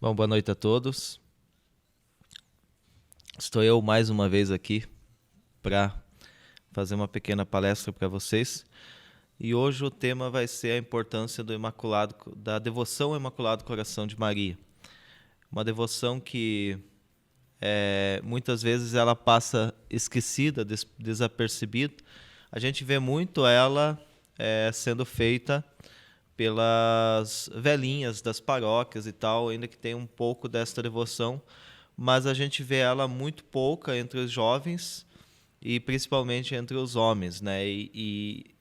Bom, boa noite a todos. Estou eu mais uma vez aqui para fazer uma pequena palestra para vocês. E hoje o tema vai ser a importância da devoção ao Imaculado Coração de Maria. Uma devoção que muitas vezes ela passa esquecida, desapercebida. A gente vê muito ela sendo feita pelas velhinhas das paróquias e tal, ainda que tenha um pouco desta devoção, mas a gente vê ela muito pouca entre os jovens e principalmente entre os homens, né? E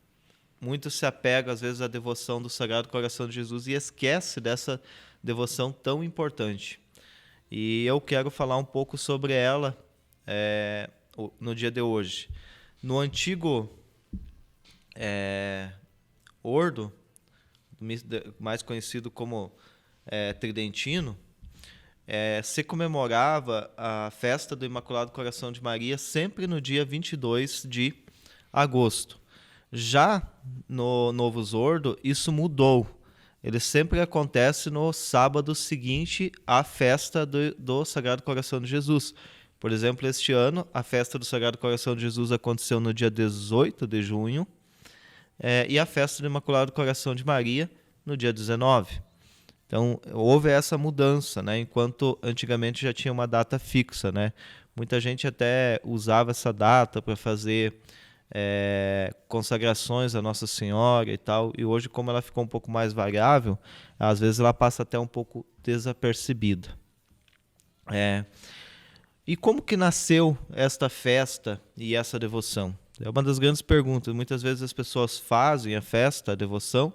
muito se apega às vezes à devoção do Sagrado Coração de Jesus e esquece dessa devoção tão importante. E eu quero falar um pouco sobre ela no dia de hoje. No antigo ordo, mais conhecido como Tridentino, se comemorava a festa do Imaculado Coração de Maria sempre no dia 22 de agosto. Já no Novus Ordo, isso mudou. Ele sempre acontece no sábado seguinte à festa do Sagrado Coração de Jesus. Por exemplo, este ano, a festa do Sagrado Coração de Jesus aconteceu no dia 18 de junho, e a festa do Imaculado Coração de Maria no dia 19. Então, houve essa mudança, né? Enquanto antigamente já tinha uma data fixa, né? Muita gente até usava essa data para fazer consagrações a Nossa Senhora e tal, e hoje, como ela ficou um pouco mais variável, às vezes ela passa até um pouco desapercebida. E como que nasceu esta festa e essa devoção? É uma das grandes perguntas. Muitas vezes as pessoas fazem a festa, a devoção,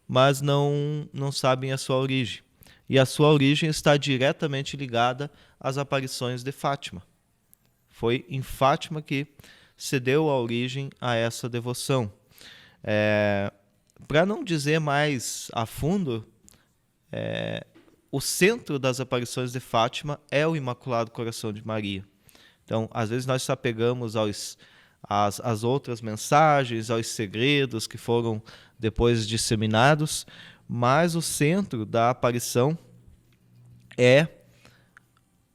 mas não sabem a sua origem. E a sua origem está diretamente ligada às aparições de Fátima. Foi em Fátima que se deu a origem a essa devoção. Para não dizer mais a fundo, o centro das aparições de Fátima é o Imaculado Coração de Maria. Então, às vezes nós se apegamos às outras mensagens, aos segredos que foram depois disseminados, mas o centro da aparição é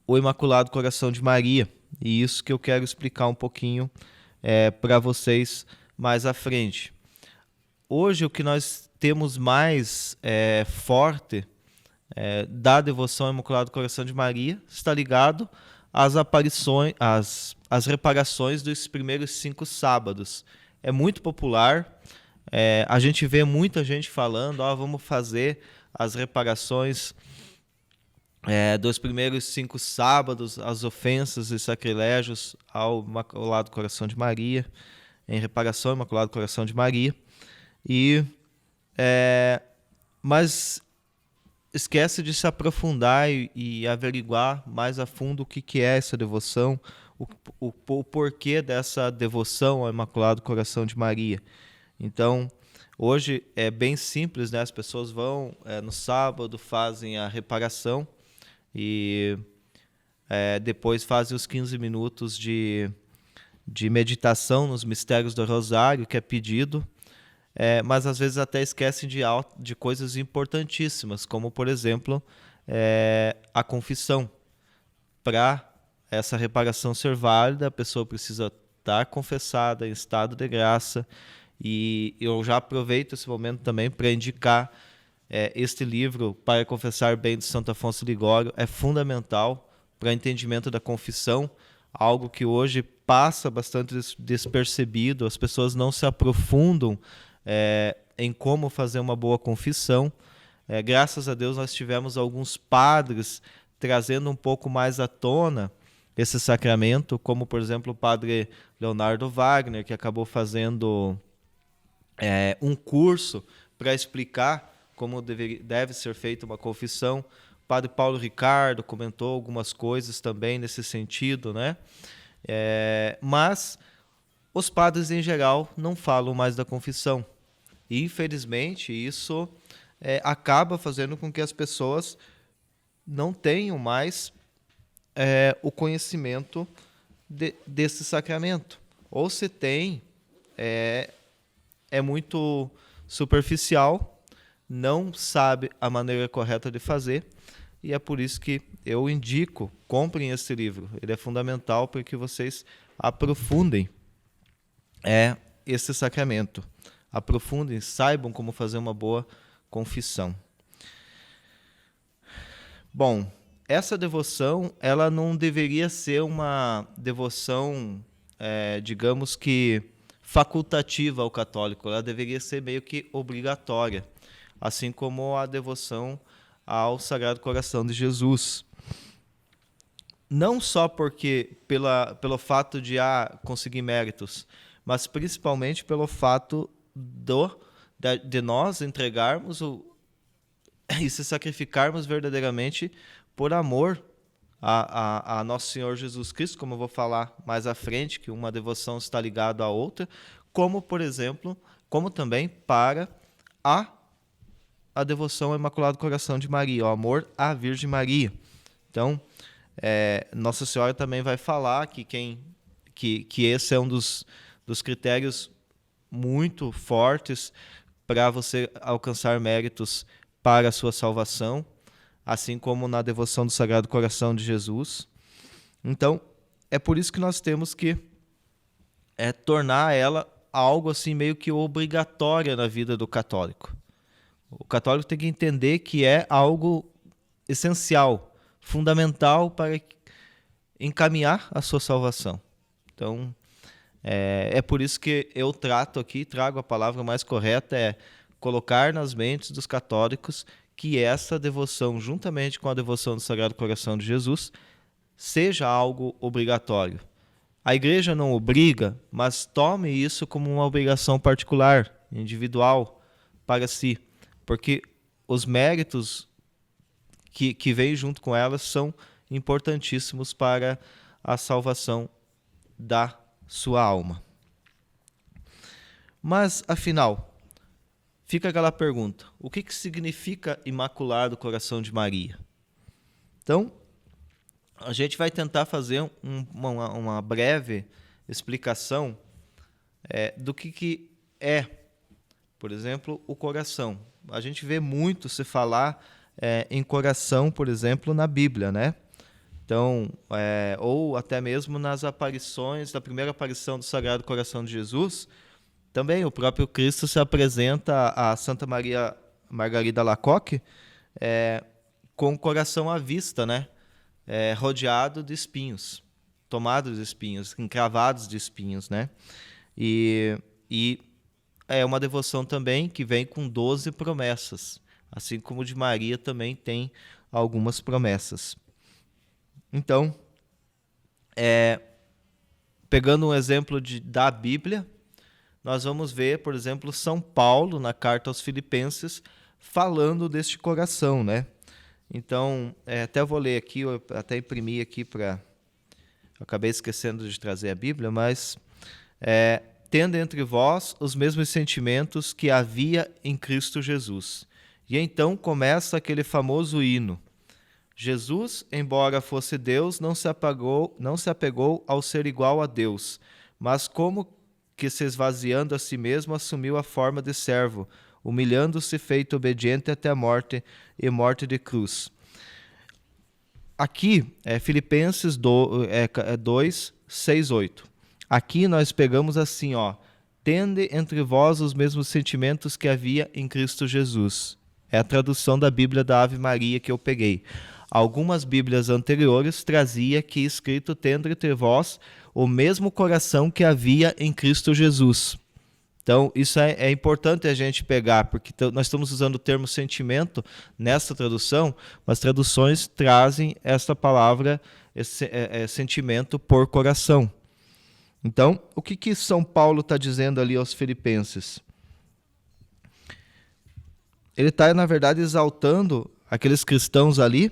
o Imaculado Coração de Maria. E isso que eu quero explicar um pouquinho para vocês mais à frente. Hoje, o que nós temos mais forte da devoção ao Imaculado Coração de Maria está ligado às aparições, às reparações dos primeiros 5 sábados. É muito popular. A gente vê muita gente falando, vamos fazer as reparações dos primeiros 5 sábados, as ofensas e sacrilégios ao Imaculado Coração de Maria, em reparação ao Imaculado Coração de Maria. Mas esquece de se aprofundar e averiguar mais a fundo o que é essa devoção, o porquê dessa devoção ao Imaculado Coração de Maria. Então, hoje é bem simples, né? As pessoas vão no sábado, fazem a reparação e depois fazem os 15 minutos de meditação nos mistérios do Rosário, que é pedido, mas às vezes até esquecem de coisas importantíssimas, como, por exemplo, a confissão. Para essa reparação ser válida, a pessoa precisa estar confessada, em estado de graça. E eu já aproveito esse momento também para indicar este livro, Para Confessar Bem, de Santo Afonso Ligório. É fundamental para o entendimento da confissão, algo que hoje passa bastante despercebido. As pessoas não se aprofundam em como fazer uma boa confissão. Graças a Deus nós tivemos alguns padres trazendo um pouco mais à tona esse sacramento, como, por exemplo, o padre Leonardo Wagner, que acabou fazendo um curso para explicar como deve ser feita uma confissão. O padre Paulo Ricardo comentou algumas coisas também nesse sentido, né? Mas os padres, em geral, não falam mais da confissão. E, infelizmente, isso acaba fazendo com que as pessoas não tenham mais o conhecimento desse sacramento. Ou se tem, é muito superficial, não sabe a maneira correta de fazer e é por isso que eu indico, comprem esse livro. Ele é fundamental para que vocês aprofundem esse sacramento. Aprofundem, saibam como fazer uma boa confissão. Bom, essa devoção, ela não deveria ser uma devoção, digamos que, facultativa ao católico. Ela deveria ser meio que obrigatória, assim como a devoção ao Sagrado Coração de Jesus. Não só porque pelo fato de conseguir méritos, mas principalmente pelo fato de nós entregarmos e se sacrificarmos verdadeiramente por amor a Nosso Senhor Jesus Cristo, como eu vou falar mais à frente, que uma devoção está ligada à outra, como, por exemplo, como também para a devoção ao Imaculado Coração de Maria, o amor à Virgem Maria. Então, Nossa Senhora também vai falar que esse é um dos critérios muito fortes para você alcançar méritos para a sua salvação, assim como na devoção do Sagrado Coração de Jesus. Então, é por isso que nós temos que tornar ela algo assim meio que obrigatória na vida do católico. O católico tem que entender que é algo essencial, fundamental para encaminhar a sua salvação. Então, é por isso que eu trago a palavra mais correta, colocar nas mentes dos católicos que essa devoção, juntamente com a devoção do Sagrado Coração de Jesus, seja algo obrigatório. A igreja não obriga, mas tome isso como uma obrigação particular, individual, para si, porque os méritos que vêm junto com elas são importantíssimos para a salvação da sua alma. Mas, afinal, fica aquela pergunta: o que significa Imaculado Coração de Maria? Então, a gente vai tentar fazer uma breve explicação do que é, por exemplo, o coração. A gente vê muito se falar em coração, por exemplo, na Bíblia, né? Então, ou até mesmo nas aparições, da primeira aparição do Sagrado Coração de Jesus, também o próprio Cristo se apresenta a Santa Maria Margarida Alacoque com o coração à vista, né? Rodeado de espinhos, tomado de espinhos, encravados de espinhos, né? E é uma devoção também que vem com 12 promessas, assim como o de Maria também tem algumas promessas. Então, pegando um exemplo da Bíblia, nós vamos ver, por exemplo, São Paulo, na carta aos Filipenses, falando deste coração, né? Então, até vou ler aqui, eu até imprimi aqui acabei esquecendo de trazer a Bíblia, mas tendo entre vós os mesmos sentimentos que havia em Cristo Jesus. E então começa aquele famoso hino. Jesus, embora fosse Deus, não se apegou ao ser igual a Deus, mas como que se esvaziando a si mesmo, assumiu a forma de servo, humilhando-se, feito obediente até a morte e morte de cruz. Aqui, Filipenses 2, 6, 8. Aqui nós pegamos assim, tende entre vós os mesmos sentimentos que havia em Cristo Jesus. É a tradução da Bíblia da Ave Maria que eu peguei. Algumas Bíblias anteriores trazia que escrito tende entre vós o mesmo coração que havia em Cristo Jesus. Então, isso é importante a gente pegar, porque nós estamos usando o termo sentimento nessa tradução, mas traduções trazem essa palavra, esse sentimento por coração. Então, o que São Paulo está dizendo ali aos Filipenses? Ele está, na verdade, exaltando aqueles cristãos ali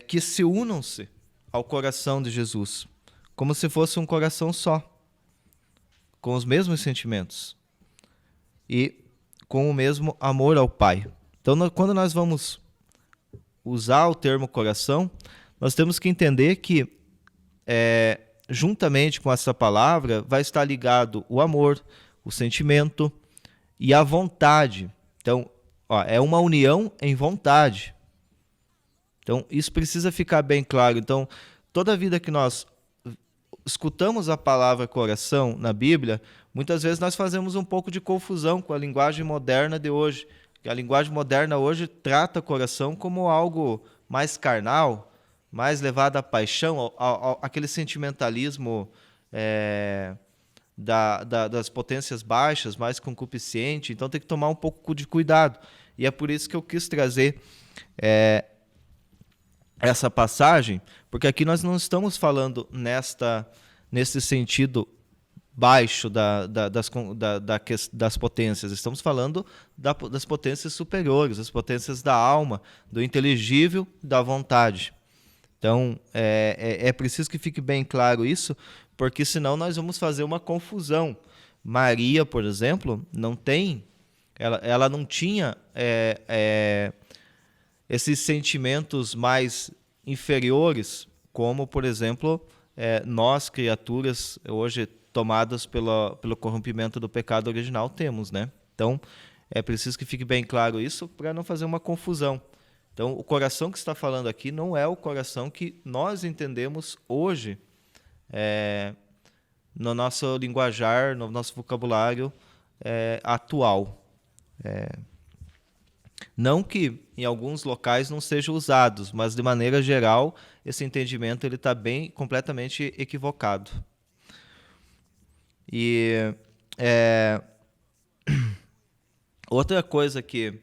que se unam-se ao coração de Jesus, como se fosse um coração só, com os mesmos sentimentos e com o mesmo amor ao Pai. Então, quando nós vamos usar o termo coração, nós temos que entender que, juntamente com essa palavra, vai estar ligado o amor, o sentimento e a vontade. Então, é uma união em vontade. Então, isso precisa ficar bem claro. Então, toda vida que nós escutamos a palavra coração na Bíblia, muitas vezes nós fazemos um pouco de confusão com a linguagem moderna de hoje. A linguagem moderna hoje trata o coração como algo mais carnal, mais levado à paixão, aquele sentimentalismo das potências baixas, mais concupiscente. Então tem que tomar um pouco de cuidado. E é por isso que eu quis trazer essa passagem, porque aqui nós não estamos falando nesse sentido baixo das potências, estamos falando das potências superiores, das potências da alma, do inteligível, da vontade. Então, é preciso que fique bem claro isso, porque senão nós vamos fazer uma confusão. Maria, por exemplo, ela não tinha esses sentimentos mais inferiores, como, por exemplo, nós, criaturas, hoje tomadas pelo corrompimento do pecado original, temos, né? Então, é preciso que fique bem claro isso para não fazer uma confusão. Então, o coração que está falando aqui não é o coração que nós entendemos hoje no nosso linguajar, no nosso vocabulário atual. Não que em alguns locais não sejam usados, mas de maneira geral esse entendimento ele está completamente equivocado. E outra coisa que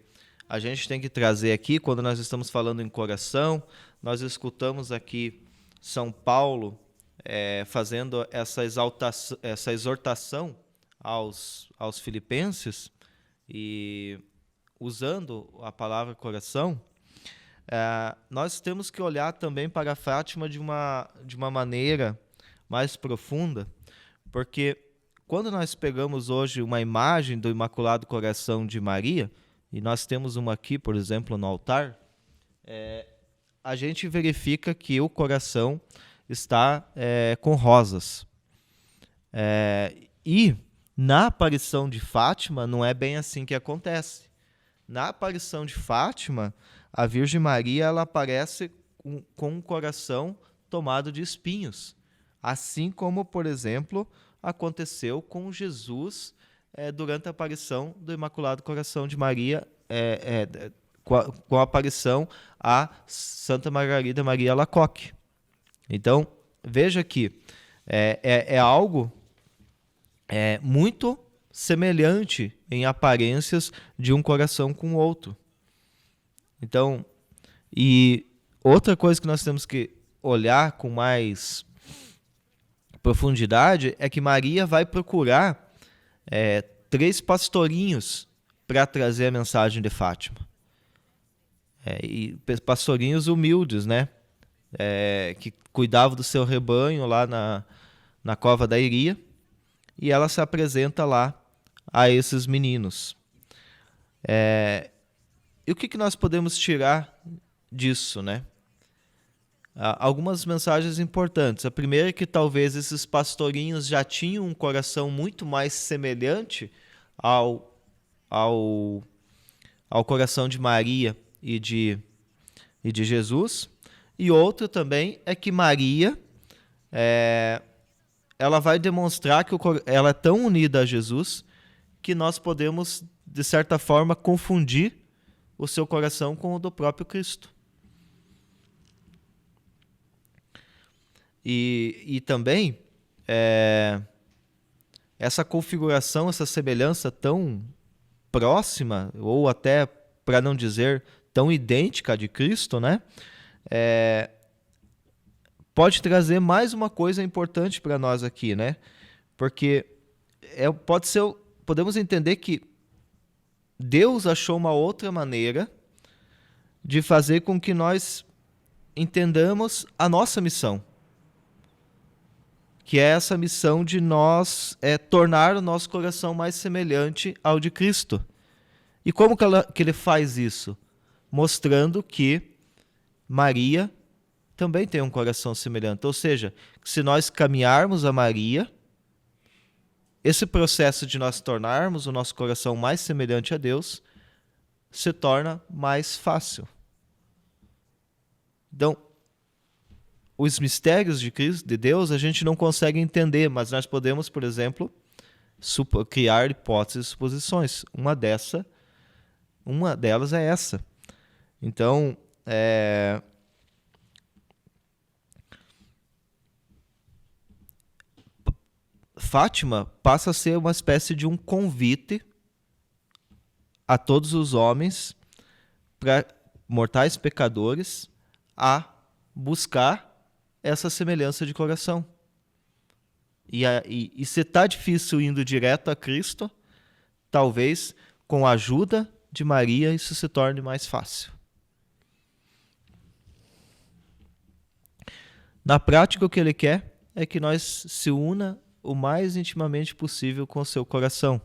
a gente tem que trazer aqui, quando nós estamos falando em coração, nós escutamos aqui São Paulo fazendo essa exortação aos filipenses e usando a palavra coração. Nós temos que olhar também para Fátima de uma maneira mais profunda, porque quando nós pegamos hoje uma imagem do Imaculado Coração de Maria, e nós temos uma aqui, por exemplo, no altar, a gente verifica que o coração está com rosas. E na aparição de Fátima, não é bem assim que acontece. Na aparição de Fátima, a Virgem Maria ela aparece com um coração tomado de espinhos. Assim como, por exemplo, aconteceu com Jesus durante a aparição do Imaculado Coração de Maria, com a aparição a Santa Margarida Maria Alacoque. Então, veja que algo muito semelhante em aparências de um coração com o outro. Então, e outra coisa que nós temos que olhar com mais profundidade é que Maria vai procurar 3 pastorinhos para trazer a mensagem de Fátima. E pastorinhos humildes, né? Que cuidavam do seu rebanho lá na cova da Iria, e ela se apresenta lá a esses meninos. E o que nós podemos tirar disso, né? Algumas mensagens importantes. A primeira é que talvez esses pastorinhos já tinham um coração muito mais semelhante ao coração de Maria e de Jesus. E outra também é que Maria ela vai demonstrar que ela é tão unida a Jesus que nós podemos, de certa forma, confundir o seu coração com o do próprio Cristo. E também essa configuração, essa semelhança tão próxima, ou até, para não dizer, tão idêntica de Cristo, né? Pode trazer mais uma coisa importante para nós aqui, né? Porque podemos entender que Deus achou uma outra maneira de fazer com que nós entendamos a nossa missão, que é essa missão de nós tornar o nosso coração mais semelhante ao de Cristo. E como que ele faz isso? Mostrando que Maria também tem um coração semelhante. Ou seja, se nós caminharmos a Maria, esse processo de nós tornarmos o nosso coração mais semelhante a Deus se torna mais fácil. Então, os mistérios de Cristo, de Deus, a gente não consegue entender, mas nós podemos, por exemplo, criar hipóteses e suposições. Uma delas é essa. Então, Fátima passa a ser uma espécie de um convite a todos os homens, para mortais pecadores, a buscar essa semelhança de coração. E se está difícil indo direto a Cristo, talvez com a ajuda de Maria isso se torne mais fácil. Na prática, o que ele quer é que nós se una o mais intimamente possível com o seu coração.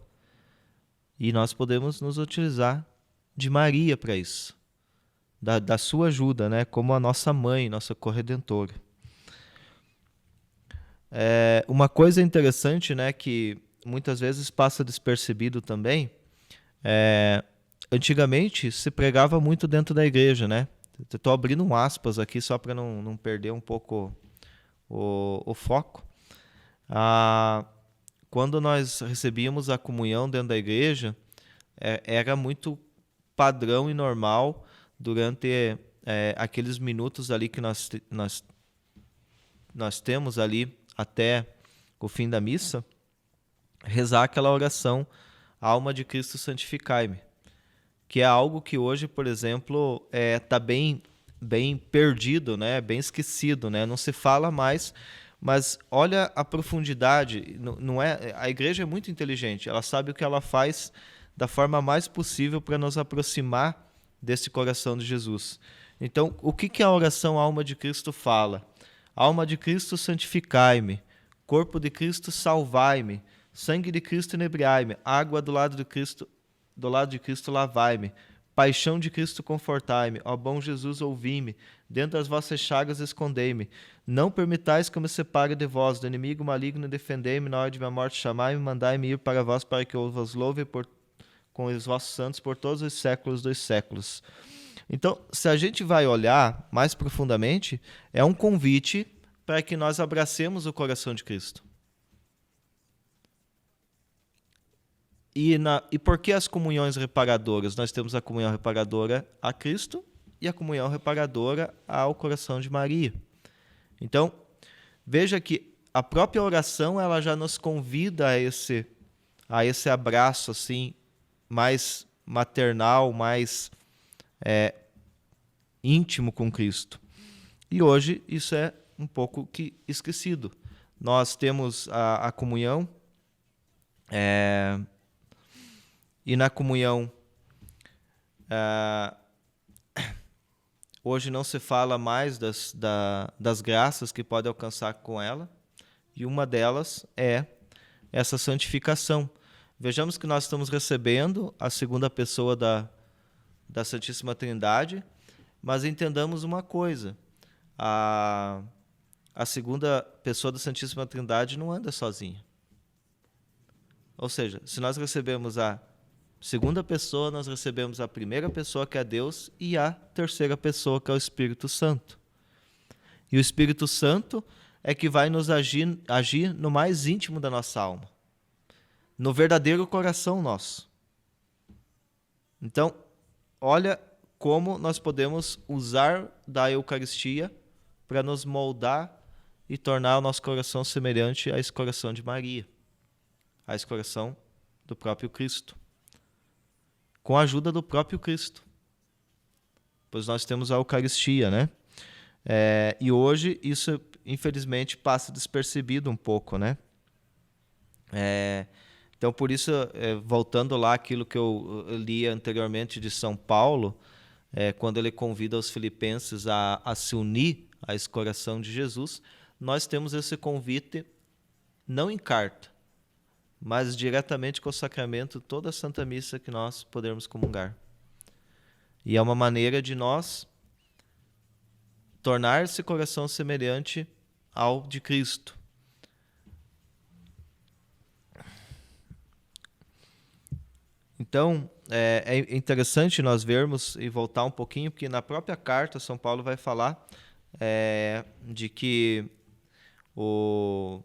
E nós podemos nos utilizar de Maria para isso, da sua ajuda, né? Como a nossa mãe, nossa corredentora. Uma coisa interessante, né, que muitas vezes passa despercebido também, antigamente se pregava muito dentro da igreja, né? Estou abrindo um aspas aqui só para não perder um pouco o foco. Quando nós recebíamos a comunhão dentro da igreja, era muito padrão e normal durante aqueles minutos ali que nós temos ali até o fim da missa, rezar aquela oração, Alma de Cristo santificai-me, que é algo que hoje, por exemplo, está bem perdido, né? Bem esquecido, né? Não se fala mais. Mas olha a profundidade, não é? A igreja é muito inteligente, ela sabe o que ela faz da forma mais possível para nos aproximar desse coração de Jesus. Então, o que a oração Alma de Cristo fala? Alma de Cristo, santificai-me. Corpo de Cristo, salvai-me. Sangue de Cristo, inebriai-me. Água do lado de Cristo, lavai-me. Paixão de Cristo, confortai-me. Ó bom Jesus, ouvi-me. Dentro das vossas chagas, escondei-me. Não permitais que eu me separe de vós. Do inimigo maligno, defendei-me. Na hora de minha morte, chamai-me. Mandai-me ir para vós, para que eu vos louve com os vossos santos por todos os séculos dos séculos. Então, se a gente vai olhar mais profundamente, é um convite para que nós abracemos o coração de Cristo. E por que as comunhões reparadoras? Nós temos a comunhão reparadora a Cristo e a comunhão reparadora ao coração de Maria. Então, veja que a própria oração ela já nos convida a esse abraço assim, mais maternal, mais íntimo com Cristo. E hoje isso é um pouco que esquecido. Nós temos a comunhão, e na comunhão hoje não se fala mais das graças que pode alcançar com ela, e uma delas é essa santificação. Vejamos que nós estamos recebendo a segunda pessoa da Santíssima Trindade, mas entendamos uma coisa, a segunda pessoa da Santíssima Trindade não anda sozinha. Ou seja, se nós recebemos a segunda pessoa, nós recebemos a primeira pessoa, que é Deus, e a terceira pessoa, que é o Espírito Santo. E o Espírito Santo é que vai nos agir no mais íntimo da nossa alma, no verdadeiro coração nosso. Então, olha como nós podemos usar da Eucaristia para nos moldar e tornar o nosso coração semelhante a esse coração de Maria, a esse coração do próprio Cristo, com a ajuda do próprio Cristo, pois nós temos a Eucaristia, né? E hoje isso, infelizmente, passa despercebido um pouco, né? Então, por isso, voltando lá aquilo que eu li anteriormente de São Paulo, quando ele convida os filipenses a se unir a esse coração de Jesus, nós temos esse convite não em carta, mas diretamente com o sacramento, toda a Santa Missa que nós podemos comungar. E é uma maneira de nós tornar esse coração semelhante ao de Cristo. Então, é interessante nós vermos e voltar um pouquinho, porque na própria carta São Paulo vai falar de que o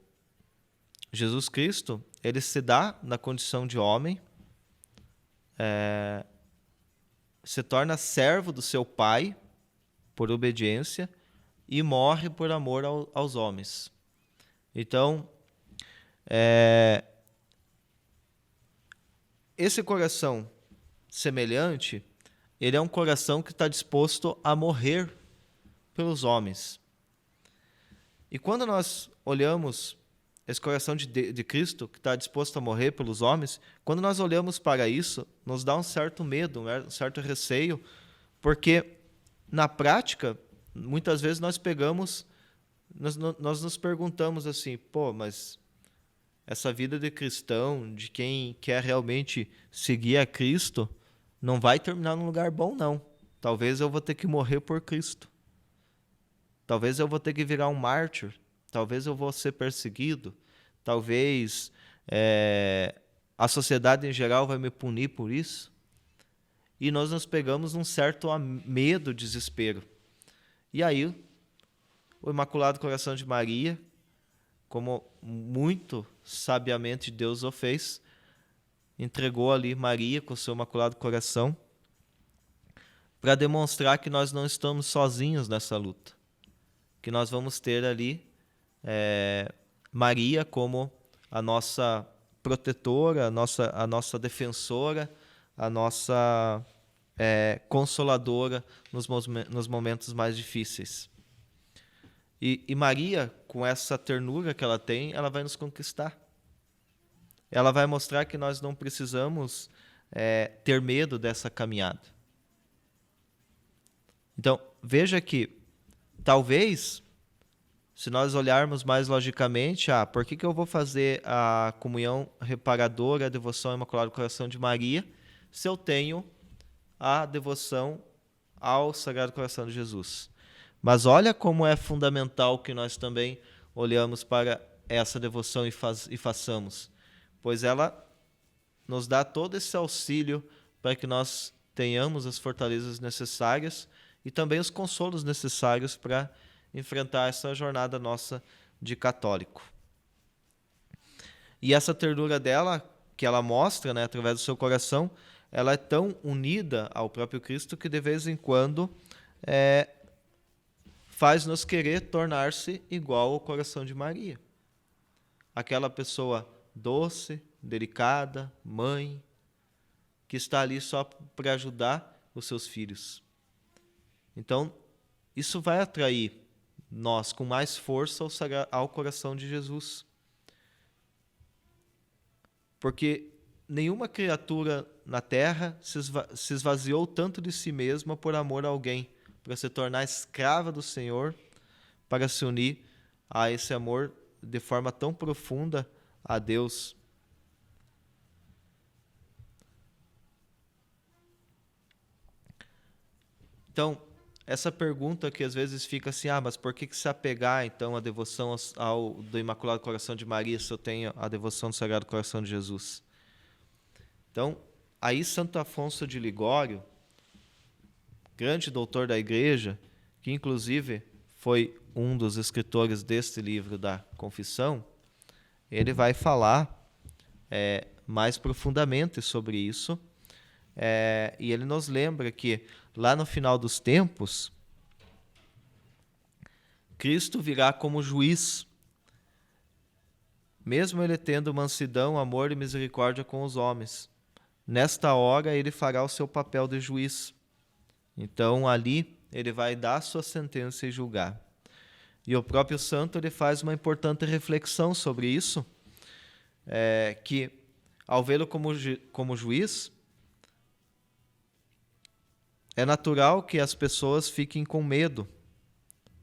Jesus Cristo, ele se dá na condição de homem, se torna servo do seu Pai por obediência e morre por amor aos homens. Então, esse coração semelhante, ele é um coração que está disposto a morrer pelos homens. E quando nós olhamos esse coração de Cristo, que está disposto a morrer pelos homens, quando nós olhamos para isso, nos dá um certo medo, um certo receio, porque, na prática, muitas vezes nós nos perguntamos assim, mas essa vida de cristão, de quem quer realmente seguir a Cristo, não vai terminar num lugar bom, não. Talvez eu vou ter que morrer por Cristo. Talvez eu vou ter que virar um mártir. Talvez eu vou ser perseguido. Talvez a sociedade em geral vai me punir por isso. E nós nos pegamos num certo medo, desespero. E aí, o Imaculado Coração de Maria, como muito sabiamente Deus o fez, entregou ali Maria com o seu Imaculado Coração para demonstrar que nós não estamos sozinhos nessa luta. Que nós vamos ter ali Maria como a nossa protetora, a nossa defensora, a nossa consoladora nos momentos mais difíceis. E Maria, com essa ternura que ela tem, ela vai nos conquistar. Ela vai mostrar que nós não precisamos ter medo dessa caminhada. Então, veja que, talvez, se nós olharmos mais logicamente, por que eu vou fazer a comunhão reparadora, a devoção ao Imaculado Coração de Maria, se eu tenho a devoção ao Sagrado Coração de Jesus? Mas olha como é fundamental que nós também olhamos para essa devoção e façamos, pois ela nos dá todo esse auxílio para que nós tenhamos as fortalezas necessárias e também os consolos necessários para enfrentar essa jornada nossa de católico. E essa ternura dela, que ela mostra, através do seu coração, ela é tão unida ao próprio Cristo que de vez em quando faz-nos querer tornar-se igual ao coração de Maria. Aquela pessoa doce, delicada, mãe, que está ali só para ajudar os seus filhos. Então, isso vai atrair nós com mais força ao coração de Jesus. Porque nenhuma criatura na terra se esvaziou tanto de si mesma por amor a alguém, para se tornar escrava do Senhor, para se unir a esse amor de forma tão profunda a Deus. Então, essa pergunta que às vezes fica assim, mas por que se apegar então à devoção do Imaculado Coração de Maria se eu tenho a devoção do Sagrado Coração de Jesus? Então, aí Santo Afonso de Ligório, grande doutor da Igreja, que inclusive foi um dos escritores deste livro da Confissão, ele vai falar mais profundamente sobre isso, e ele nos lembra que lá no final dos tempos, Cristo virá como juiz, mesmo ele tendo mansidão, amor e misericórdia com os homens. Nesta hora, ele fará o seu papel de juiz. Então, ali, ele vai dar a sua sentença e julgar. E o próprio santo ele faz uma importante reflexão sobre isso, que, ao vê-lo como juiz, é natural que as pessoas fiquem com medo.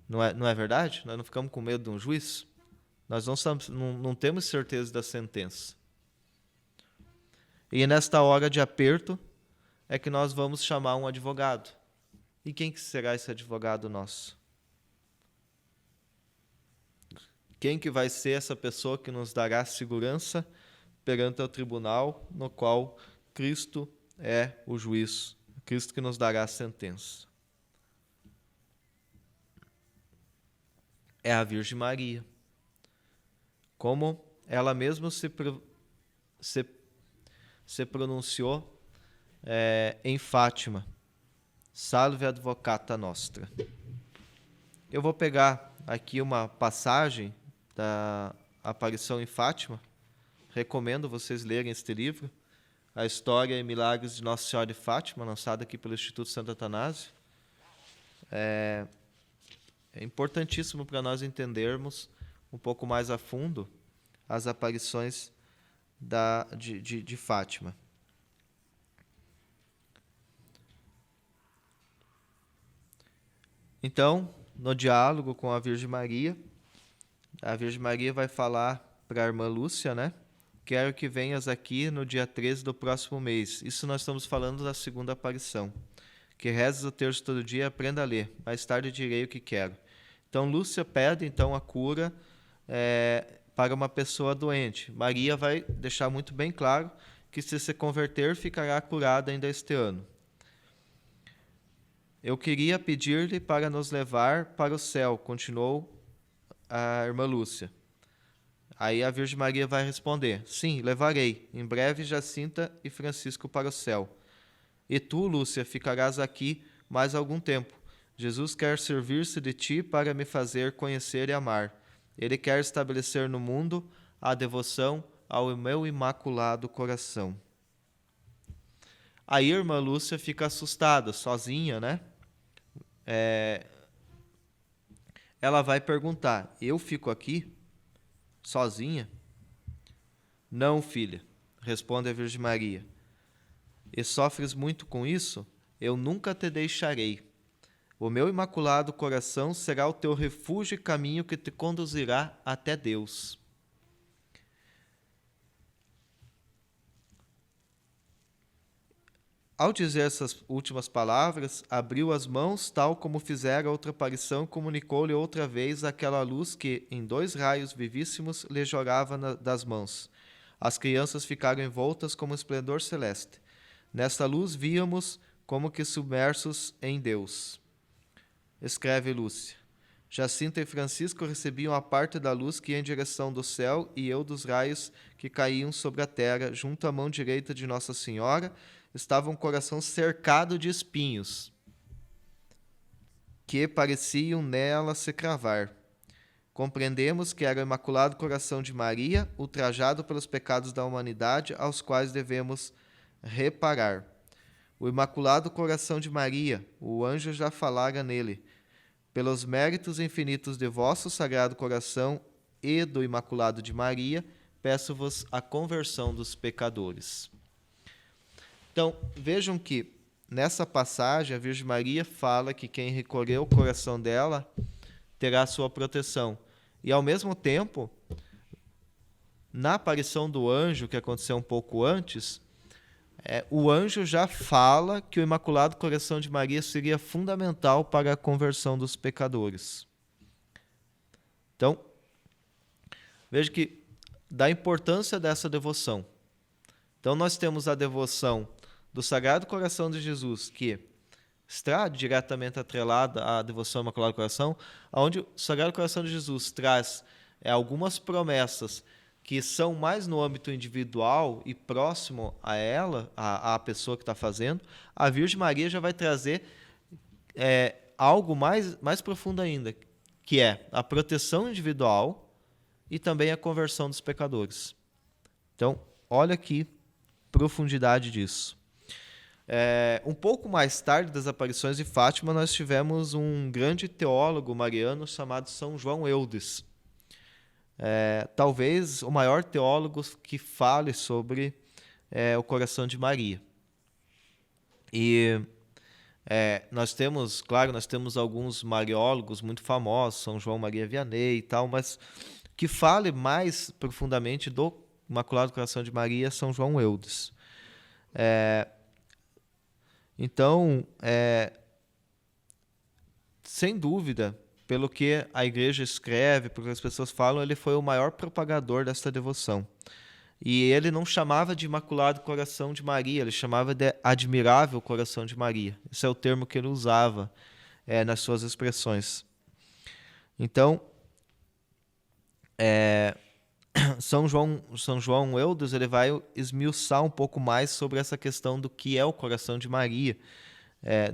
Não é verdade? Nós não ficamos com medo de um juiz? Nós não temos certeza da sentença. E nesta hora de aperto é que nós vamos chamar um advogado. E quem que será esse advogado nosso? Quem que vai ser essa pessoa que nos dará segurança perante o tribunal no qual Cristo é o juízo, Cristo que nos dará a sentença. É a Virgem Maria. Como ela mesma se pronunciou em Fátima, Salve Advocata Nostra. Eu vou pegar aqui uma passagem da aparição em Fátima. Recomendo vocês lerem este livro, A História e Milagres de Nossa Senhora de Fátima, lançado aqui pelo Instituto Santo Atanásio. É importantíssimo para nós entendermos um pouco mais a fundo as aparições de Fátima. Então, no diálogo com a Virgem Maria vai falar para a irmã Lúcia, né? Quero que venhas aqui no dia 13 do próximo mês. Isso nós estamos falando da segunda aparição. Que rezes o terço todo dia e aprenda a ler. Mais tarde direi o que quero. Então, Lúcia pede a cura para uma pessoa doente. Maria vai deixar muito bem claro que se converter, ficará curada ainda este ano. Eu queria pedir-lhe para nos levar para o céu, continuou a irmã Lúcia. Aí a Virgem Maria vai responder, sim, levarei, em breve Jacinta e Francisco para o céu. E tu, Lúcia, ficarás aqui mais algum tempo. Jesus quer servir-se de ti para me fazer conhecer e amar. Ele quer estabelecer no mundo a devoção ao meu imaculado coração. Aí a irmã Lúcia fica assustada, sozinha, né? Ela vai perguntar, eu fico aqui, sozinha? Não, filha, responde a Virgem Maria. E sofres muito com isso? Eu nunca te deixarei. O meu imaculado coração será o teu refúgio e caminho que te conduzirá até Deus. Ao dizer essas últimas palavras, abriu as mãos, tal como fizera outra aparição, e comunicou-lhe outra vez aquela luz que, em 2 raios vivíssimos, lhe jorrava das mãos. As crianças ficaram envoltas como um esplendor celeste. Nesta luz víamos como que submersos em Deus. Escreve Lúcia. Jacinta e Francisco recebiam a parte da luz que ia em direção do céu e eu dos raios que caíam sobre a terra, junto à mão direita de Nossa Senhora, estava um coração cercado de espinhos, que pareciam nela se cravar. Compreendemos que era o Imaculado Coração de Maria, ultrajado pelos pecados da humanidade, aos quais devemos reparar. O Imaculado Coração de Maria, o anjo já falara nele. Pelos méritos infinitos de vosso Sagrado Coração e do Imaculado de Maria, peço-vos a conversão dos pecadores. Então, vejam que nessa passagem a Virgem Maria fala que quem recolher o coração dela terá a sua proteção. E ao mesmo tempo, na aparição do anjo, que aconteceu um pouco antes, o anjo já fala que o Imaculado Coração de Maria seria fundamental para a conversão dos pecadores. Então, veja que da importância dessa devoção. Então, nós temos a devoção do Sagrado Coração de Jesus, que está diretamente atrelada à devoção ao Imaculado Coração, onde o Sagrado Coração de Jesus traz algumas promessas que são mais no âmbito individual e próximo a ela, a pessoa que está fazendo. A Virgem Maria já vai trazer algo mais profundo ainda, que é a proteção individual e também a conversão dos pecadores. Então, olha aqui a profundidade disso. Um pouco mais tarde das aparições de Fátima, nós tivemos um grande teólogo mariano chamado São João Eudes. Talvez o maior teólogo que fale sobre o coração de Maria. E nós temos alguns mariólogos muito famosos, São João Maria Vianney e tal, mas que fale mais profundamente do Imaculado Coração de Maria, São João Eudes. Então, sem dúvida, pelo que a igreja escreve, pelo que as pessoas falam, ele foi o maior propagador desta devoção. E ele não chamava de Imaculado Coração de Maria, ele chamava de Admirável Coração de Maria. Esse é o termo que ele usava nas suas expressões. Então, São João Eudes, ele vai esmiuçar um pouco mais sobre essa questão do que é o coração de Maria,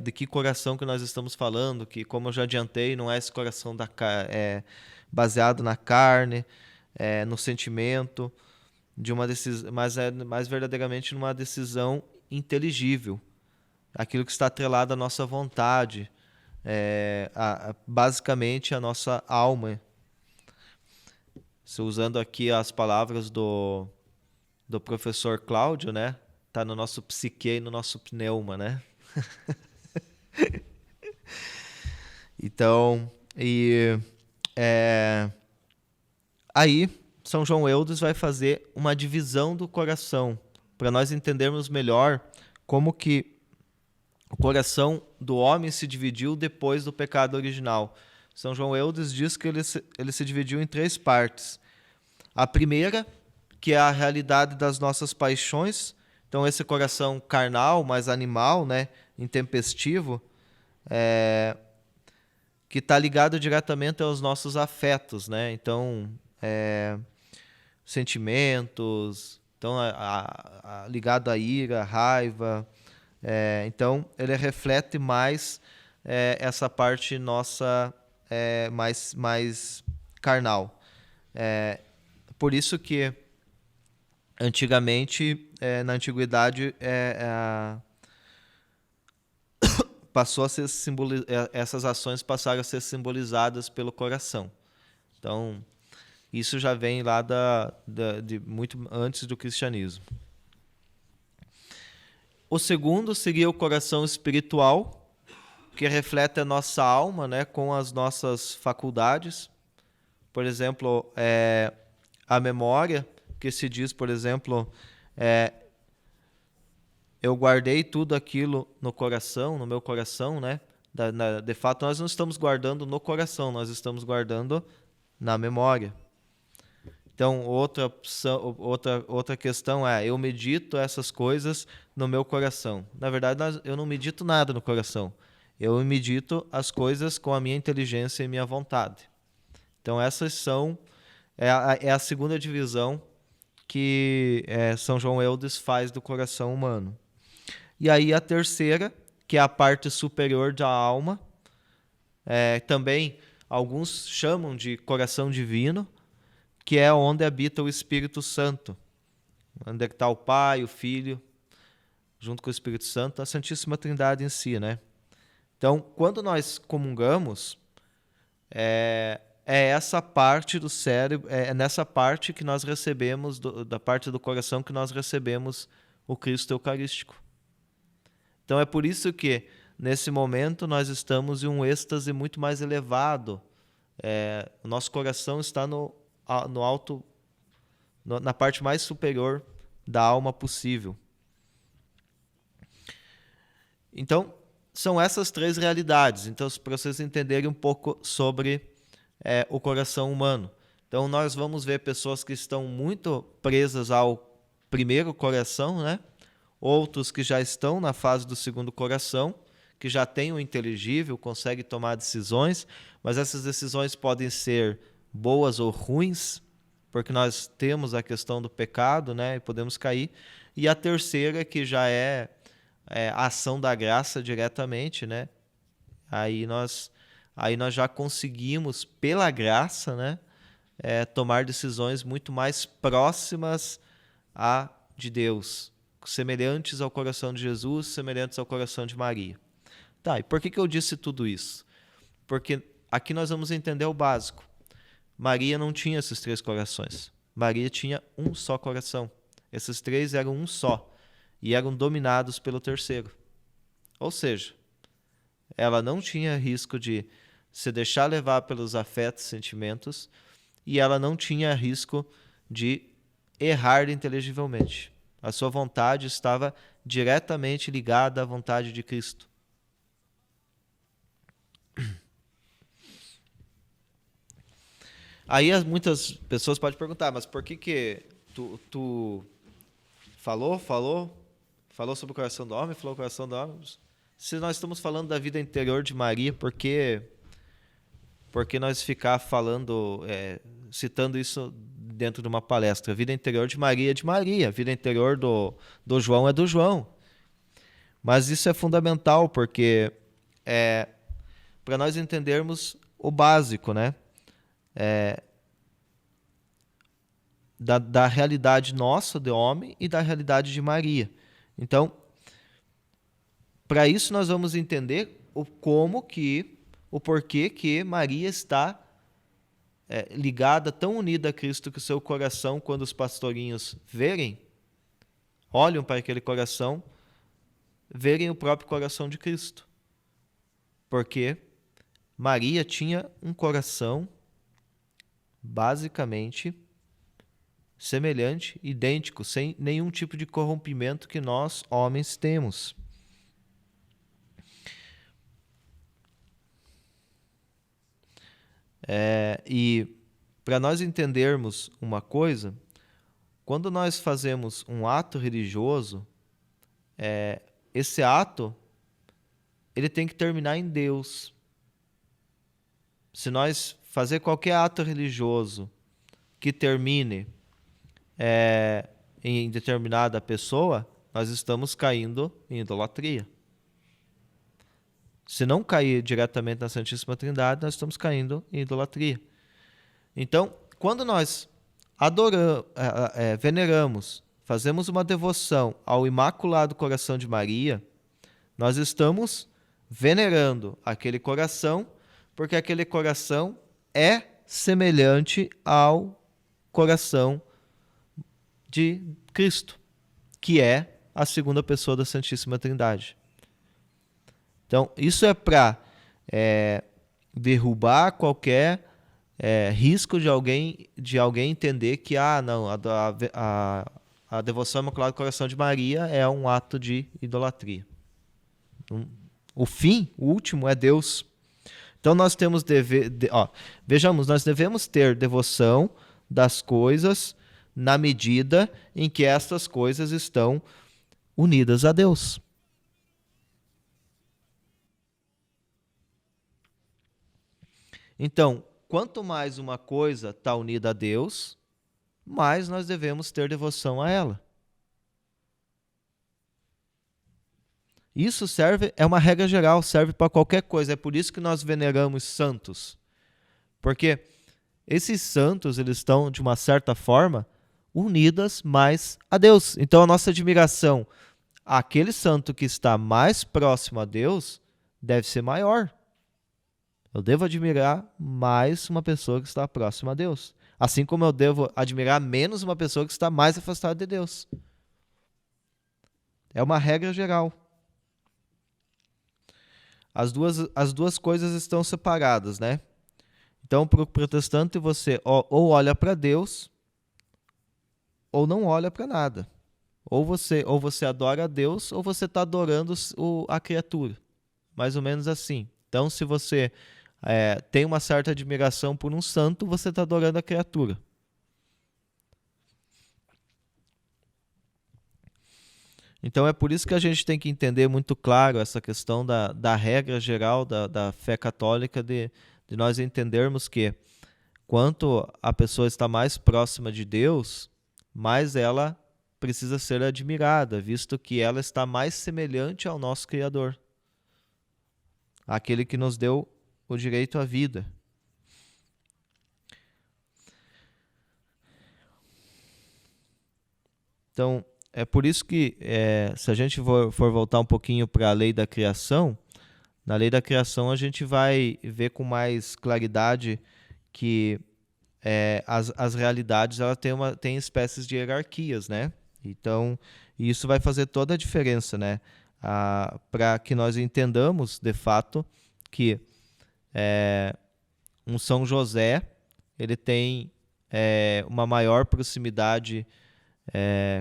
de que coração que nós estamos falando, que, como eu já adiantei, não é esse coração baseado na carne, no sentimento, de uma decisão, mas é mais verdadeiramente numa decisão inteligível, aquilo que está atrelado à nossa vontade, basicamente a nossa alma. Usando aqui as palavras do professor Cláudio, né? Tá no nosso psique e no nosso pneuma, né? Então, aí São João Eudes vai fazer uma divisão do coração, para nós entendermos melhor como que o coração do homem se dividiu depois do pecado original. São João Eudes diz que ele se dividiu em 3 partes. A primeira, que é a realidade das nossas paixões. Então, esse coração carnal, mais animal, né, intempestivo, que está ligado diretamente aos nossos afetos, né? Então, sentimentos, então, ligado à ira, à raiva. Então, ele reflete mais essa parte nossa mais carnal. Por isso que antigamente, na antiguidade, passou a ser essas ações passaram a ser simbolizadas pelo coração. Então, isso já vem lá de muito antes do cristianismo. O segundo seria o coração espiritual, que reflete a nossa alma, né, com as nossas faculdades. Por exemplo, a memória, que se diz, por exemplo, eu guardei tudo aquilo no coração, no meu coração, né? De fato, nós não estamos guardando no coração, nós estamos guardando na memória. Então, outra questão eu medito essas coisas no meu coração. Na verdade, eu não medito nada no coração. Eu medito as coisas com a minha inteligência e minha vontade. Então, essas são a segunda divisão que São João Eudes faz do coração humano. E aí a terceira, que é a parte superior da alma, também alguns chamam de coração divino, que é onde habita o Espírito Santo, onde está o Pai, o Filho, junto com o Espírito Santo, a Santíssima Trindade em si, né? Então, quando nós comungamos, essa parte do cérebro, nessa parte que nós recebemos, da parte do coração que nós recebemos o Cristo Eucarístico. Então é por isso que, nesse momento, nós estamos em um êxtase muito mais elevado. O nosso coração está no alto, na parte mais superior da alma possível. Então, são essas 3 realidades. Então, para vocês entenderem um pouco sobre o coração humano. Então, nós vamos ver pessoas que estão muito presas ao primeiro coração, né? Outros que já estão na fase do segundo coração, que já têm o inteligível, conseguem tomar decisões, mas essas decisões podem ser boas ou ruins, porque nós temos a questão do pecado, né? E podemos cair. E a terceira, que já é a ação da graça diretamente, né? Aí nós já conseguimos, pela graça, né, tomar decisões muito mais próximas de Deus, semelhantes ao coração de Jesus, semelhantes ao coração de Maria. Tá, e por que eu disse tudo isso? Porque aqui nós vamos entender o básico. Maria não tinha esses 3 corações. Maria tinha um só coração. Esses 3 eram um só e eram dominados pelo terceiro. Ou seja, ela não tinha risco de se deixar levar pelos afetos, sentimentos, e ela não tinha risco de errar inteligivelmente. A sua vontade estava diretamente ligada à vontade de Cristo. Aí muitas pessoas podem perguntar, mas por que tu falou sobre o coração do homem, falou o coração do homem. Se nós estamos falando da vida interior de Maria, por que nós ficar falando, citando isso dentro de uma palestra? A vida interior de Maria é de Maria, a vida interior do João é do João. Mas isso é fundamental, porque para nós entendermos o básico, né? Da realidade nossa, de homem, e da realidade de Maria. Então, para isso nós vamos entender o porquê que Maria está ligada, tão unida a Cristo, que o seu coração, quando os pastorinhos olham para aquele coração, verem o próprio coração de Cristo. Porque Maria tinha um coração basicamente semelhante, idêntico, sem nenhum tipo de corrompimento que nós, homens, temos. E para nós entendermos uma coisa, quando nós fazemos um ato religioso, esse ato ele tem que terminar em Deus. Se nós fazer qualquer ato religioso que termine em determinada pessoa, nós estamos caindo em idolatria. Se não cair diretamente na Santíssima Trindade, nós estamos caindo em idolatria. Então, quando nós veneramos, fazemos uma devoção ao Imaculado Coração de Maria, nós estamos venerando aquele coração, porque aquele coração é semelhante ao coração de Cristo, que é a segunda pessoa da Santíssima Trindade. Então, isso é para derrubar qualquer risco de alguém entender que a devoção ao Imaculado Coração de Maria é um ato de idolatria. O último é Deus. Então nós temos vejamos, nós devemos ter devoção das coisas na medida em que essas coisas estão unidas a Deus. Então, quanto mais uma coisa está unida a Deus, mais nós devemos ter devoção a ela. Isso é uma regra geral, serve para qualquer coisa. É por isso que nós veneramos santos. Porque esses santos, eles estão, de uma certa forma, unidas mais a Deus. Então, a nossa admiração àquele santo que está mais próximo a Deus deve ser maior. Eu devo admirar mais uma pessoa que está próxima a Deus. Assim como eu devo admirar menos uma pessoa que está mais afastada de Deus. É uma regra geral. As duas coisas estão separadas, né? Então, para o protestante, você ou olha para Deus, ou não olha para nada. Ou você adora a Deus, ou você está adorando a criatura. Mais ou menos assim. Então, se você tem uma certa admiração por um santo, você está adorando a criatura. Então é por isso que a gente tem que entender muito claro essa questão da regra geral da fé católica, de nós entendermos que quanto a pessoa está mais próxima de Deus, mais ela precisa ser admirada, visto que ela está mais semelhante ao nosso Criador, aquele que nos deu o direito à vida. Então, é por isso que, se a gente for voltar um pouquinho para a lei da criação, na lei da criação a gente vai ver com mais claridade que as realidades ela tem espécies de hierarquias, né? Então, isso vai fazer toda a diferença, né? Para que nós entendamos, de fato, que um São José ele tem uma maior proximidade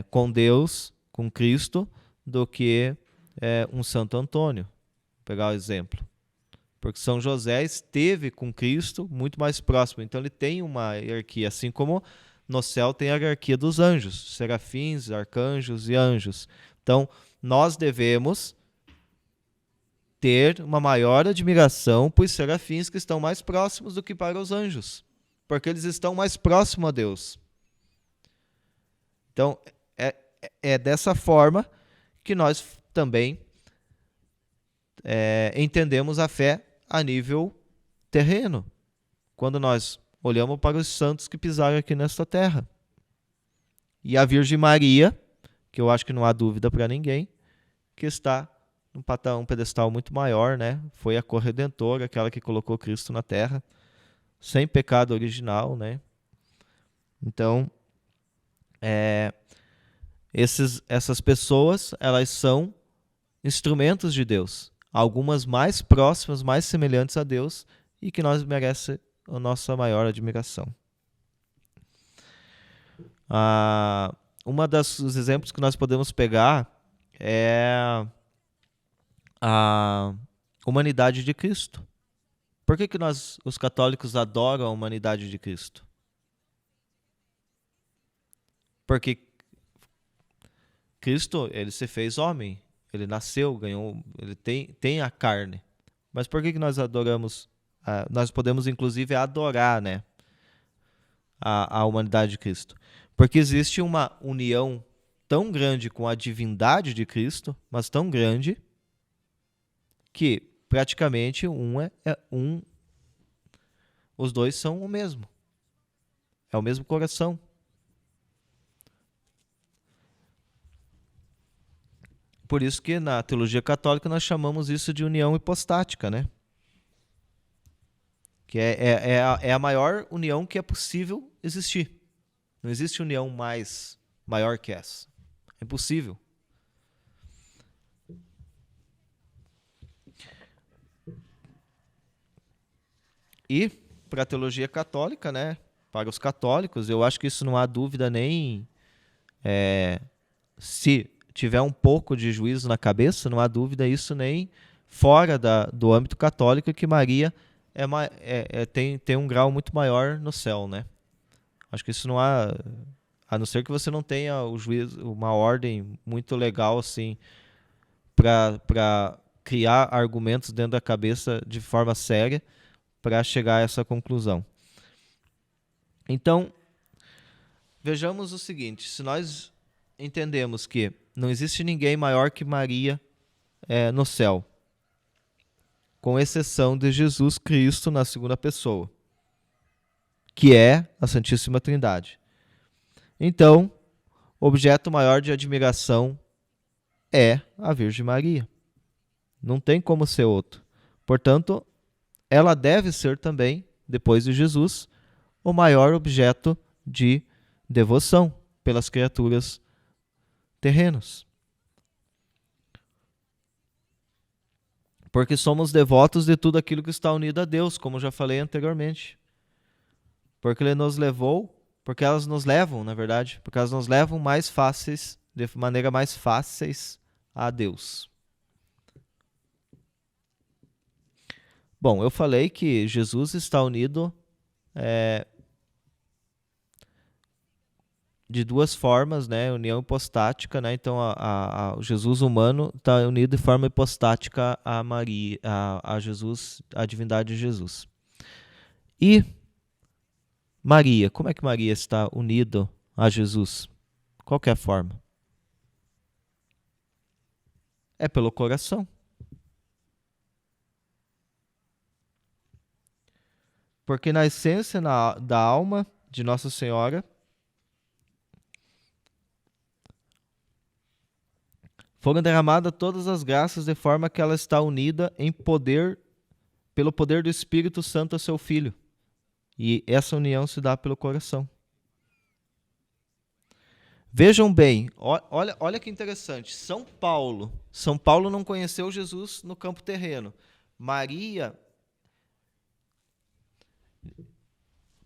com Deus, com Cristo, do que um Santo Antônio. Vou pegar o exemplo. Porque São José esteve com Cristo muito mais próximo. Então ele tem uma hierarquia, assim como no céu tem a hierarquia dos anjos, serafins, arcanjos e anjos. Então, nós devemos ter uma maior admiração para os serafins que estão mais próximos do que para os anjos, porque eles estão mais próximos a Deus. Então, é dessa forma que nós também entendemos a fé a nível terreno, quando nós olhamos para os santos que pisaram aqui nesta terra. E a Virgem Maria, que eu acho que não há dúvida para ninguém, que está num pedestal muito maior, né? Foi a corredentora, aquela que colocou Cristo na terra, sem pecado original, né? Então, essas pessoas, elas são instrumentos de Deus, algumas mais próximas, mais semelhantes a Deus, e que nós merecem a nossa maior admiração. Dos exemplos que nós podemos pegar é a humanidade de Cristo. Por que nós, os católicos, adoram a humanidade de Cristo? Porque Cristo, ele se fez homem, ele nasceu, ganhou, ele tem a carne. Mas por que nós adoramos? Nós podemos, inclusive, adorar, né, a humanidade de Cristo. Porque existe uma união tão grande com a divindade de Cristo, mas tão grande, que praticamente os dois são o mesmo. É o mesmo coração. Por isso que na teologia católica nós chamamos isso de união hipostática, né? Que é a maior união que é possível existir. Não existe união maior que essa. É impossível. E para a teologia católica, né? Para os católicos, eu acho que isso não há dúvida nem se tiver um pouco de juízo na cabeça, não há dúvida isso nem fora do âmbito católico, que Maria tem um grau muito maior no céu, né? Acho que isso não há, a não ser que você não tenha o juízo, uma ordem muito legal assim para criar argumentos dentro da cabeça de forma séria para chegar a essa conclusão. Então, vejamos o seguinte: se nós entendemos que não existe ninguém maior que Maria no céu, com exceção de Jesus Cristo na segunda pessoa, que é a Santíssima Trindade. Então, objeto maior de admiração é a Virgem Maria. Não tem como ser outro. Portanto, ela deve ser também, depois de Jesus, o maior objeto de devoção pelas criaturas terrenas. Porque somos devotos de tudo aquilo que está unido a Deus, como já falei anteriormente. Porque Ele nos levou, porque elas nos levam, na verdade, porque elas nos levam de maneira mais fáceis a Deus. Bom, eu falei que Jesus está unido de duas formas, né? União hipostática, né? Então, o Jesus humano está unido de forma hipostática a Maria, a Jesus, a divindade de Jesus. E Maria, como é que Maria está unida a Jesus? Qual que é a forma? É pelo coração. Porque na essência da alma de Nossa Senhora foram derramadas todas as graças de forma que ela está unida em poder, pelo poder do Espírito Santo a seu Filho. E essa união se dá pelo coração. Vejam bem, olha que interessante. São Paulo não conheceu Jesus no campo terreno. Maria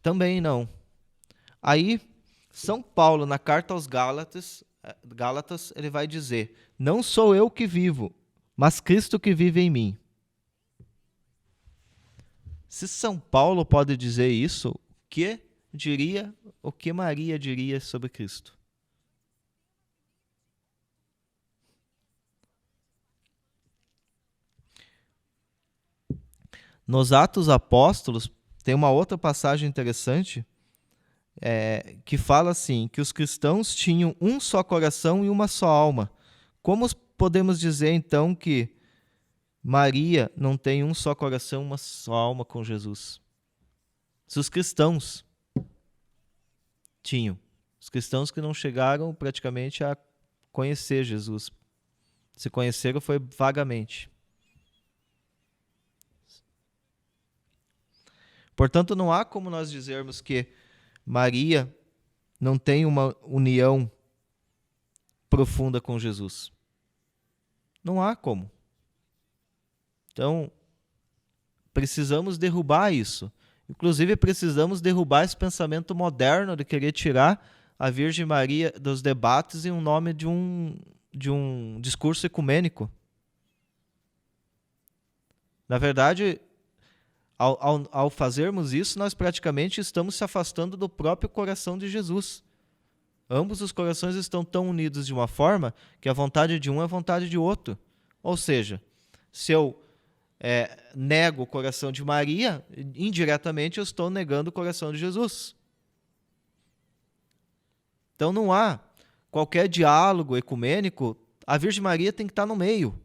também não. Aí, São Paulo, na carta aos Gálatas, ele vai dizer: não sou eu que vivo, mas Cristo que vive em mim. Se São Paulo pode dizer isso, o que diria, o que Maria diria sobre Cristo? Nos Atos Apóstolos, tem uma outra passagem interessante, que fala assim, que os cristãos tinham um só coração e uma só alma. Como podemos dizer, então, que Maria não tem um só coração e uma só alma com Jesus? Se os cristãos tinham. Os cristãos que não chegaram praticamente a conhecer Jesus. Se conheceram foi vagamente. Portanto, não há como nós dizermos que Maria não tem uma união profunda com Jesus. Não há como. Então, precisamos derrubar isso. Inclusive, precisamos derrubar esse pensamento moderno de querer tirar a Virgem Maria dos debates em nome de um discurso ecumênico. Na verdade, ao fazermos isso, nós praticamente estamos se afastando do próprio coração de Jesus. Ambos os corações estão tão unidos de uma forma que a vontade de um é a vontade de outro. Ou seja, se eu nego o coração de Maria, indiretamente eu estou negando o coração de Jesus. Então não há qualquer diálogo ecumênico, a Virgem Maria tem que estar no meio.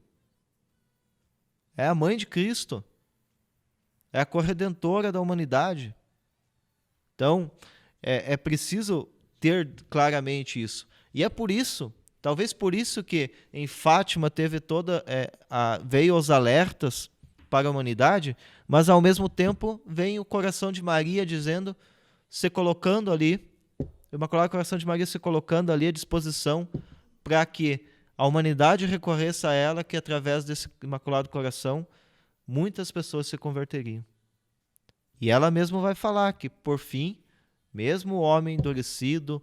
É a mãe de Cristo. É a corredentora da humanidade. Então, é preciso ter claramente isso. E é por isso, talvez por isso que em Fátima teve veio os alertas para a humanidade, mas ao mesmo tempo vem o coração de Maria dizendo, se colocando ali, o Imaculado Coração de Maria se colocando ali à disposição para que a humanidade recorresse a ela, que através desse Imaculado Coração muitas pessoas se converteriam. E ela mesma vai falar que, por fim, mesmo o homem endurecido,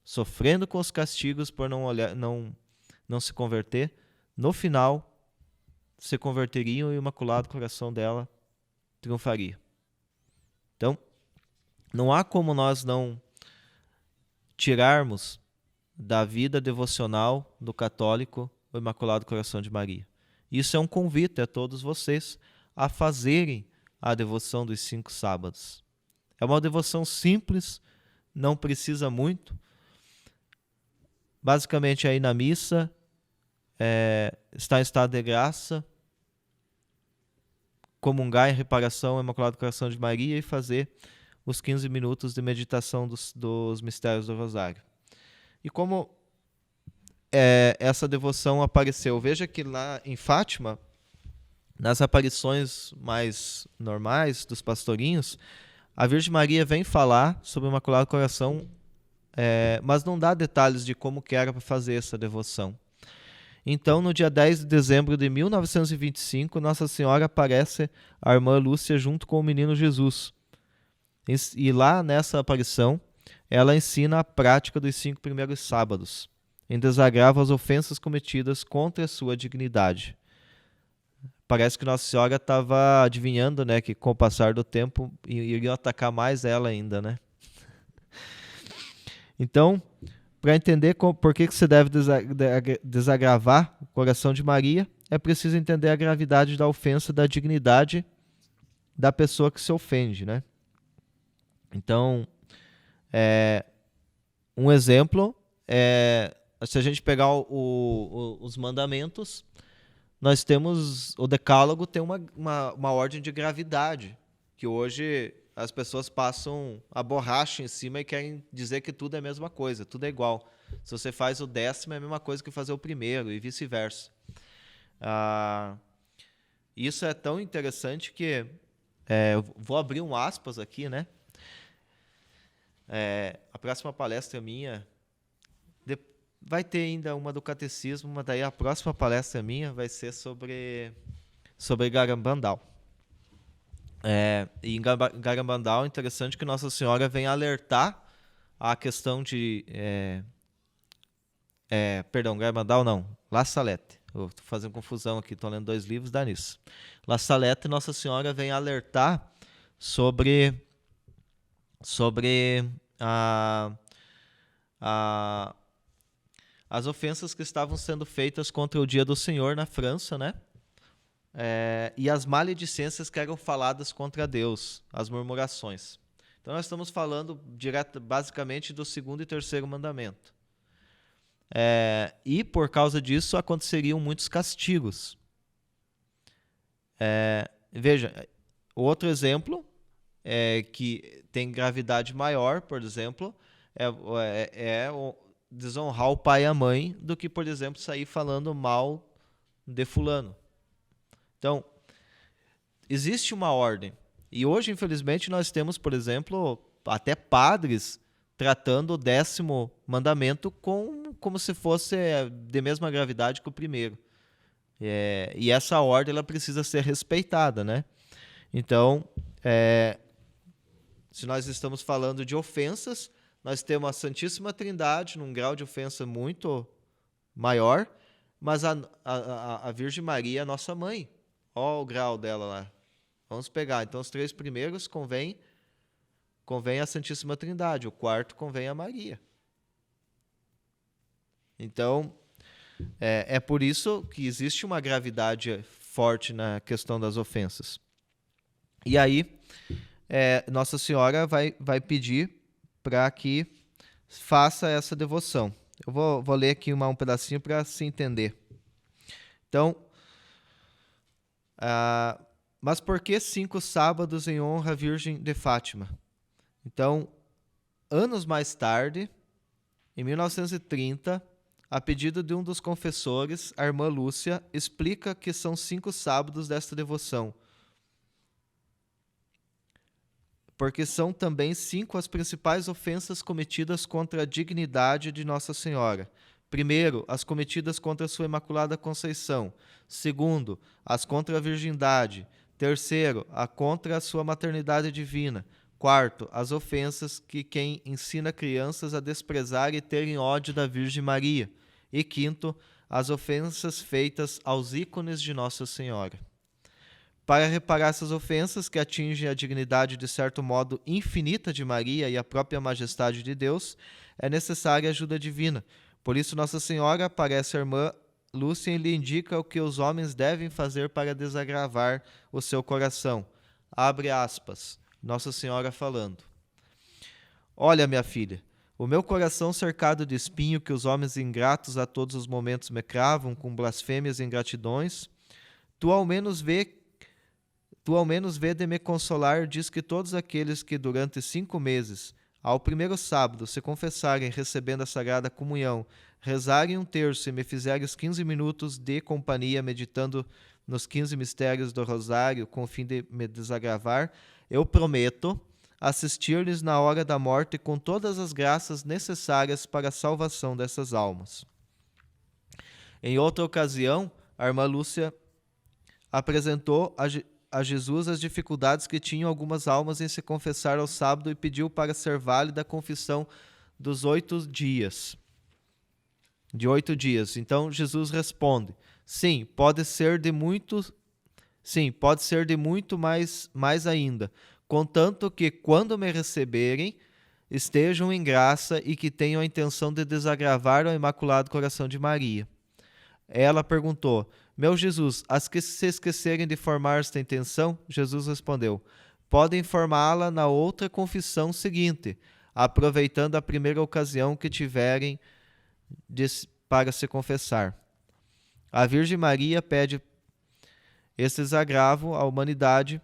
sofrendo com os castigos por não se converter, no final se converteriam e o Imaculado Coração dela triunfaria. Então, não há como nós não tirarmos da vida devocional do católico o Imaculado Coração de Maria. Isso é um convite a todos vocês a fazerem a devoção dos 5 sábados. É uma devoção simples, não precisa muito. Basicamente, aí na missa, está em estado de graça, comungar em reparação ao Imaculado Coração de Maria e fazer os 15 minutos de meditação dos mistérios do Rosário. E como essa devoção apareceu? Veja que lá em Fátima, nas aparições mais normais dos pastorinhos, a Virgem Maria vem falar sobre o Imaculado Coração, mas não dá detalhes de como que era para fazer essa devoção. Então, no dia 10 de dezembro de 1925, Nossa Senhora aparece a irmã Lúcia junto com o menino Jesus. E lá nessa aparição, ela ensina a prática dos 5 primeiros sábados, em desagravo às ofensas cometidas contra a sua dignidade. Parece que Nossa Senhora estava adivinhando, né, que com o passar do tempo iriam atacar mais ela ainda, né? Então, para entender por que se deve desagravar o coração de Maria, é preciso entender a gravidade da ofensa da dignidade da pessoa que se ofende, né? Então, um exemplo se a gente pegar os mandamentos, nós temos, o decálogo tem uma ordem de gravidade, que hoje as pessoas passam a borracha em cima e querem dizer que tudo é a mesma coisa, tudo é igual. Se você faz o 10º, é a mesma coisa que fazer o primeiro, e vice-versa. Isso é tão interessante que, eu vou abrir um aspas aqui, né? A próxima palestra minha, vai ter ainda uma do catecismo, mas daí a próxima palestra minha vai ser sobre Garabandal. E em Garabandal é interessante que Nossa Senhora vem alertar a questão de... Garabandal não, La Salette. Estou fazendo confusão aqui, estou lendo 2 livros, dá nisso. La Salette, Nossa Senhora vem alertar sobre sobre a, a, as ofensas que estavam sendo feitas contra o dia do Senhor na França, né? E as maledicências que eram faladas contra Deus, as murmurações. Então nós estamos falando basicamente do segundo e terceiro mandamento. E por causa disso aconteceriam muitos castigos. Veja, outro exemplo que tem gravidade maior, por exemplo, é desonrar o pai e a mãe do que, por exemplo, sair falando mal de fulano. Então, existe uma ordem. E hoje, infelizmente, nós temos, por exemplo, até padres tratando o 10º mandamento como se fosse de mesma gravidade que o primeiro. E essa ordem ela precisa ser respeitada, né? Então, se nós estamos falando de ofensas, nós temos a Santíssima Trindade num grau de ofensa muito maior, mas a Virgem Maria é a nossa mãe. Olha o grau dela lá. Vamos pegar. Então, os 3 primeiros convém a Santíssima Trindade. O 4º convém a Maria. Então, é por isso que existe uma gravidade forte na questão das ofensas. E aí, Nossa Senhora vai pedir para que faça essa devoção. Eu vou ler aqui um pedacinho para se entender. Então, mas por que 5 sábados em honra à Virgem de Fátima? Então, anos mais tarde, em 1930, a pedido de um dos confessores, a irmã Lúcia explica que são 5 sábados desta devoção, porque são também 5 as principais ofensas cometidas contra a dignidade de Nossa Senhora. Primeiro, as cometidas contra a sua Imaculada Conceição. Segundo, as contra a virgindade. Terceiro, a contra a sua maternidade divina. Quarto, as ofensas que quem ensina crianças a desprezar e terem ódio da Virgem Maria. E quinto, as ofensas feitas aos ícones de Nossa Senhora. Para reparar essas ofensas que atingem a dignidade de certo modo infinita de Maria e a própria majestade de Deus, é necessária a ajuda divina. Por isso Nossa Senhora aparece à irmã Lúcia e lhe indica o que os homens devem fazer para desagravar o seu coração. Abre aspas, Nossa Senhora falando. Olha, minha filha, o meu coração cercado de espinho que os homens ingratos a todos os momentos me cravam com blasfêmias e ingratidões, tu ao menos vê de me consolar, diz que todos aqueles que durante 5 meses, ao primeiro sábado, se confessarem recebendo a Sagrada Comunhão, rezarem 1 terço e me fizerem os 15 minutos de companhia meditando nos 15 mistérios do Rosário com o fim de me desagravar, eu prometo assistir-lhes na hora da morte com todas as graças necessárias para a salvação dessas almas. Em outra ocasião, a irmã Lúcia apresentou a Jesus as dificuldades que tinham algumas almas em se confessar ao sábado e pediu para ser válida a confissão dos 8 dias. De 8 dias. Então Jesus responde: sim, pode ser de muito mais ainda, contanto que quando me receberem estejam em graça e que tenham a intenção de desagravar o Imaculado Coração de Maria. Ela perguntou: meu Jesus, as que se esquecerem de formar esta intenção? Jesus respondeu: podem formá-la na outra confissão seguinte, aproveitando a primeira ocasião que tiverem para se confessar. A Virgem Maria pede esse desagravo à humanidade,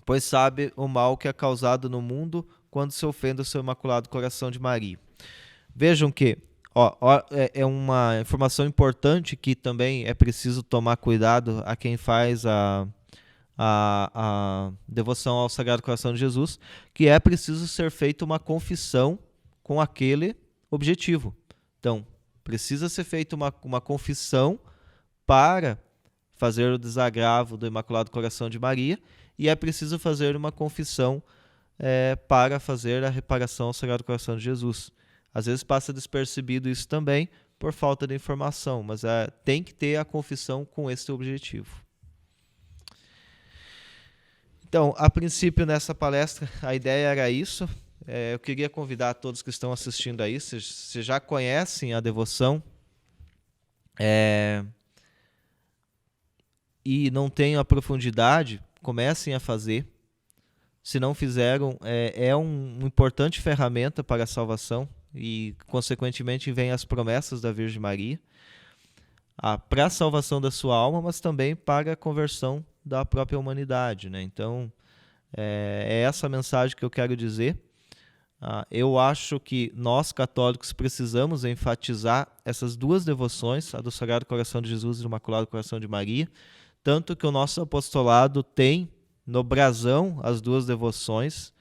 pois sabe o mal que é causado no mundo quando se ofende o seu Imaculado Coração de Maria. Vejam que é uma informação importante que também é preciso tomar cuidado a quem faz a devoção ao Sagrado Coração de Jesus, que é preciso ser feita uma confissão com aquele objetivo. Então, precisa ser feita uma confissão para fazer o desagravo do Imaculado Coração de Maria e é preciso fazer uma confissão para fazer a reparação ao Sagrado Coração de Jesus. Às vezes passa despercebido isso também por falta de informação, mas tem que ter a confissão com esse objetivo. Então, a princípio, nessa palestra, a ideia era isso. Eu queria convidar todos que estão assistindo aí, se já conhecem a devoção e não têm a profundidade, comecem a fazer. Se não fizeram, é uma importante ferramenta para a salvação e, consequentemente, vem as promessas da Virgem Maria para a salvação da sua alma, mas também para a conversão da própria humanidade, né? Então, é essa a mensagem que eu quero dizer. Eu acho que nós, católicos, precisamos enfatizar essas duas devoções, a do Sagrado Coração de Jesus e do Imaculado Coração de Maria, tanto que o nosso apostolado tem no brasão as duas devoções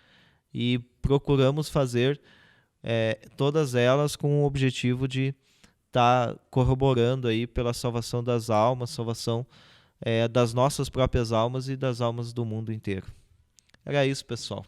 e procuramos fazer todas elas com o objetivo de estar corroborando aí pela salvação das almas, salvação das nossas próprias almas e das almas do mundo inteiro. Era isso, pessoal.